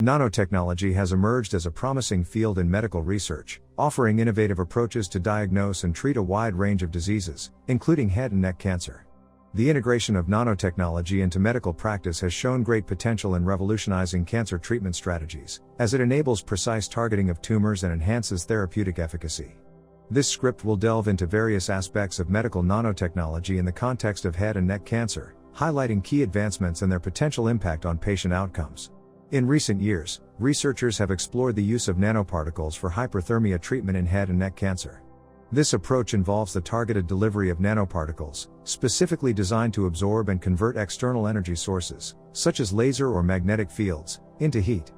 Nanotechnology has emerged as a promising field in medical research, offering innovative approaches to diagnose and treat a wide range of diseases, including head and neck cancer. The integration of nanotechnology into medical practice has shown great potential in revolutionizing cancer treatment strategies, as it enables precise targeting of tumors and enhances therapeutic efficacy. This script will delve into various aspects of medical nanotechnology in the context of head and neck cancer, highlighting key advancements and their potential impact on patient outcomes. In recent years, researchers have explored the use of nanoparticles for hyperthermia treatment in head and neck cancer. This approach involves the targeted delivery of nanoparticles, specifically designed to absorb and convert external energy sources, such as laser or magnetic fields, into heat.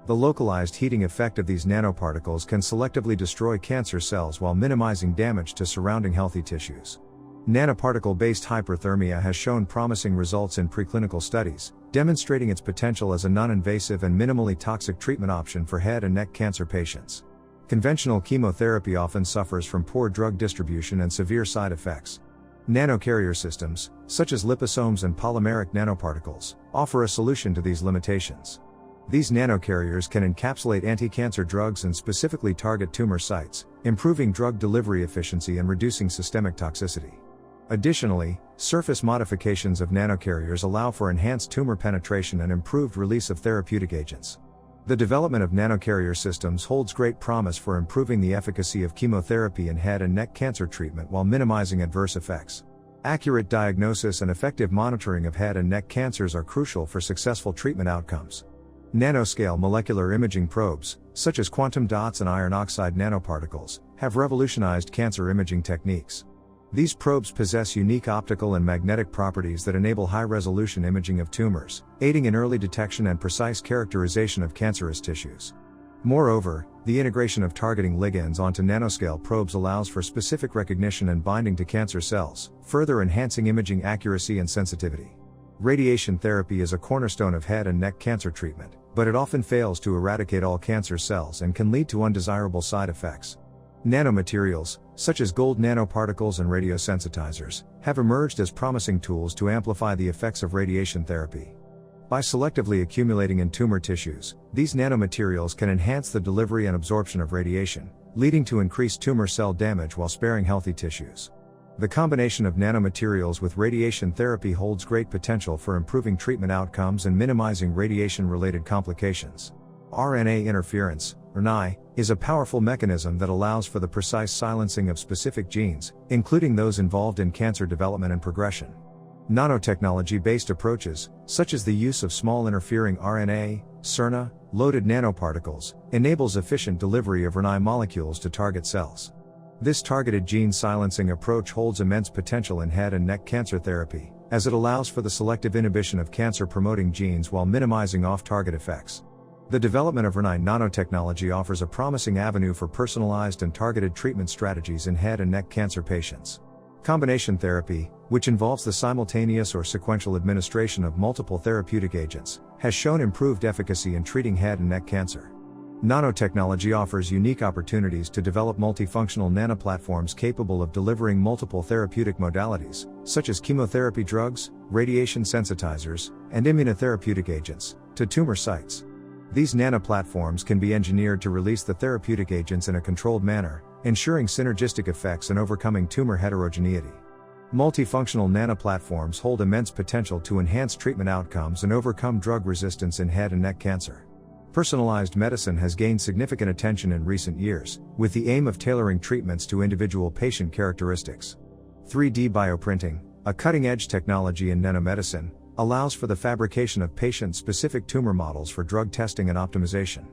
The localized heating effect of these nanoparticles can selectively destroy cancer cells while minimizing damage to surrounding healthy tissues. Nanoparticle-based hyperthermia has shown promising results in preclinical studies, demonstrating its potential as a non-invasive and minimally toxic treatment option for head and neck cancer patients. Conventional chemotherapy often suffers from poor drug distribution and severe side effects. Nanocarrier systems, such as liposomes and polymeric nanoparticles, offer a solution to these limitations. These nanocarriers can encapsulate anti-cancer drugs and specifically target tumor sites, improving drug delivery efficiency and reducing systemic toxicity. Additionally, surface modifications of nanocarriers allow for enhanced tumor penetration and improved release of therapeutic agents. The development of nanocarrier systems holds great promise for improving the efficacy of chemotherapy in head and neck cancer treatment while minimizing adverse effects. Accurate diagnosis and effective monitoring of head and neck cancers are crucial for successful treatment outcomes. Nanoscale molecular imaging probes, such as quantum dots and iron oxide nanoparticles, have revolutionized cancer imaging techniques. These probes possess unique optical and magnetic properties that enable high-resolution imaging of tumors, aiding in early detection and precise characterization of cancerous tissues. Moreover, the integration of targeting ligands onto nanoscale probes allows for specific recognition and binding to cancer cells, further enhancing imaging accuracy and sensitivity. Radiation therapy is a cornerstone of head and neck cancer treatment, but it often fails to eradicate all cancer cells and can lead to undesirable side effects. Nanomaterials, such as gold nanoparticles and radiosensitizers, have emerged as promising tools to amplify the effects of radiation therapy. By selectively accumulating in tumor tissues, these nanomaterials can enhance the delivery and absorption of radiation, leading to increased tumor cell damage while sparing healthy tissues. The combination of nanomaterials with radiation therapy holds great potential for improving treatment outcomes and minimizing radiation-related complications. RNA interference, RNAi, is a powerful mechanism that allows for the precise silencing of specific genes, including those involved in cancer development and progression. Nanotechnology-based approaches, such as the use of small interfering RNA, siRNA, loaded nanoparticles, enables efficient delivery of RNAi molecules to target cells. This targeted gene silencing approach holds immense potential in head and neck cancer therapy, as it allows for the selective inhibition of cancer-promoting genes while minimizing off-target effects. The development of RNAi nanotechnology offers a promising avenue for personalized and targeted treatment strategies in head and neck cancer patients. Combination therapy, which involves the simultaneous or sequential administration of multiple therapeutic agents, has shown improved efficacy in treating head and neck cancer. Nanotechnology offers unique opportunities to develop multifunctional nanoplatforms capable of delivering multiple therapeutic modalities, such as chemotherapy drugs, radiation sensitizers, and immunotherapeutic agents, to tumor sites. These nanoplatforms can be engineered to release the therapeutic agents in a controlled manner, ensuring synergistic effects and overcoming tumor heterogeneity. Multifunctional nanoplatforms hold immense potential to enhance treatment outcomes and overcome drug resistance in head and neck cancer. Personalized medicine has gained significant attention in recent years, with the aim of tailoring treatments to individual patient characteristics. 3D bioprinting, a cutting-edge technology in nanomedicine, allows for the fabrication of patient-specific tumor models for drug testing and optimization.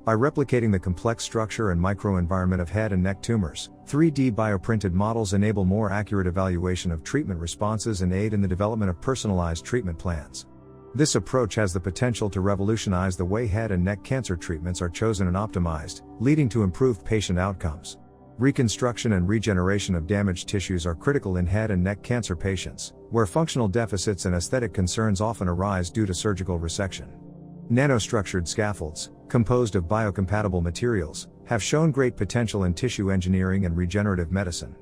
By replicating the complex structure and microenvironment of head and neck tumors, 3D bioprinted models enable more accurate evaluation of treatment responses and aid in the development of personalized treatment plans. This approach has the potential to revolutionize the way head and neck cancer treatments are chosen and optimized, leading to improved patient outcomes. Reconstruction and regeneration of damaged tissues are critical in head and neck cancer patients, where functional deficits and aesthetic concerns often arise due to surgical resection. Nanostructured scaffolds, composed of biocompatible materials, have shown great potential in tissue engineering and regenerative medicine.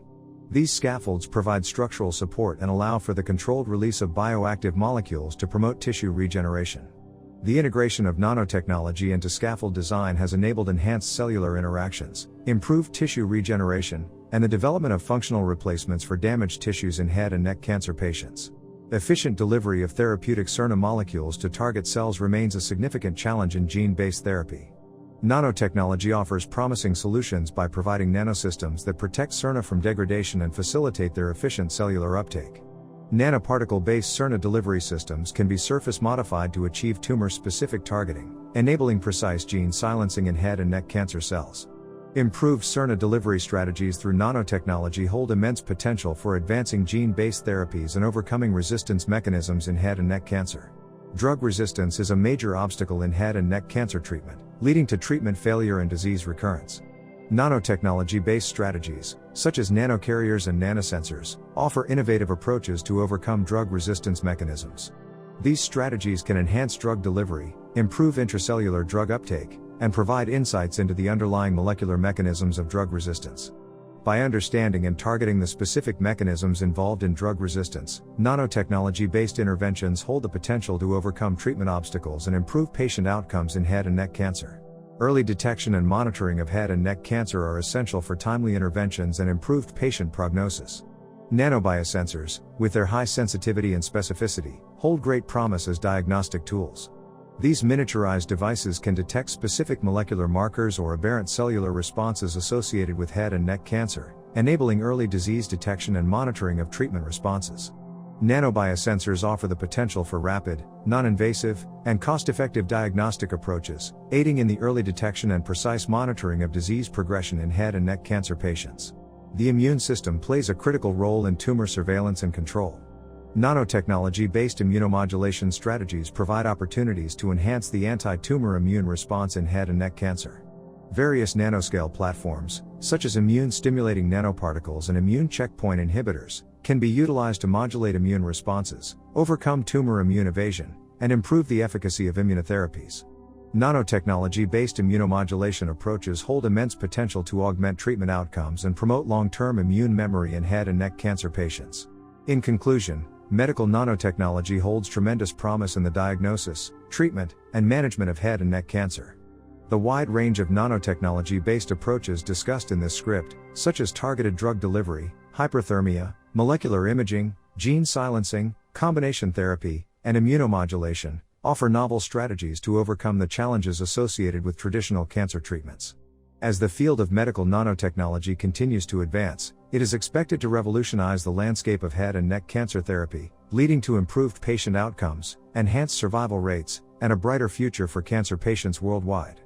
These scaffolds provide structural support and allow for the controlled release of bioactive molecules to promote tissue regeneration. The integration of nanotechnology into scaffold design has enabled enhanced cellular interactions, improved tissue regeneration, and the development of functional replacements for damaged tissues in head and neck cancer patients. Efficient delivery of therapeutic siRNA molecules to target cells remains a significant challenge in gene-based therapy. Nanotechnology offers promising solutions by providing nanosystems that protect siRNA from degradation and facilitate their efficient cellular uptake. Nanoparticle-based siRNA delivery systems can be surface modified to achieve tumor-specific targeting, enabling precise gene silencing in head and neck cancer cells. Improved siRNA delivery strategies through nanotechnology hold immense potential for advancing gene-based therapies and overcoming resistance mechanisms in head and neck cancer. Drug resistance is a major obstacle in head and neck cancer treatment, leading to treatment failure and disease recurrence. Nanotechnology-based strategies, such as nanocarriers and nanosensors, offer innovative approaches to overcome drug resistance mechanisms. These strategies can enhance drug delivery, improve intracellular drug uptake, and provide insights into the underlying molecular mechanisms of drug resistance. By understanding and targeting the specific mechanisms involved in drug resistance, nanotechnology-based interventions hold the potential to overcome treatment obstacles and improve patient outcomes in head and neck cancer. Early detection and monitoring of head and neck cancer are essential for timely interventions and improved patient prognosis. Nanobiosensors, with their high sensitivity and specificity, hold great promise as diagnostic tools. These miniaturized devices can detect specific molecular markers or aberrant cellular responses associated with head and neck cancer, enabling early disease detection and monitoring of treatment responses. Nanobiosensors offer the potential for rapid, non-invasive, and cost-effective diagnostic approaches, aiding in the early detection and precise monitoring of disease progression in head and neck cancer patients. The immune system plays a critical role in tumor surveillance and control. Nanotechnology-based immunomodulation strategies provide opportunities to enhance the anti-tumor immune response in head and neck cancer. Various nanoscale platforms, such as immune-stimulating nanoparticles and immune checkpoint inhibitors, can be utilized to modulate immune responses, overcome tumor immune evasion, and improve the efficacy of immunotherapies. Nanotechnology-based immunomodulation approaches hold immense potential to augment treatment outcomes and promote long-term immune memory in head and neck cancer patients. In conclusion, medical nanotechnology holds tremendous promise in the diagnosis, treatment, and management of head and neck cancer. The wide range of nanotechnology-based approaches discussed in this script, such as targeted drug delivery, hyperthermia, molecular imaging, gene silencing, combination therapy, and immunomodulation, offer novel strategies to overcome the challenges associated with traditional cancer treatments. As the field of medical nanotechnology continues to advance, it is expected to revolutionize the landscape of head and neck cancer therapy, leading to improved patient outcomes, enhanced survival rates, and a brighter future for cancer patients worldwide.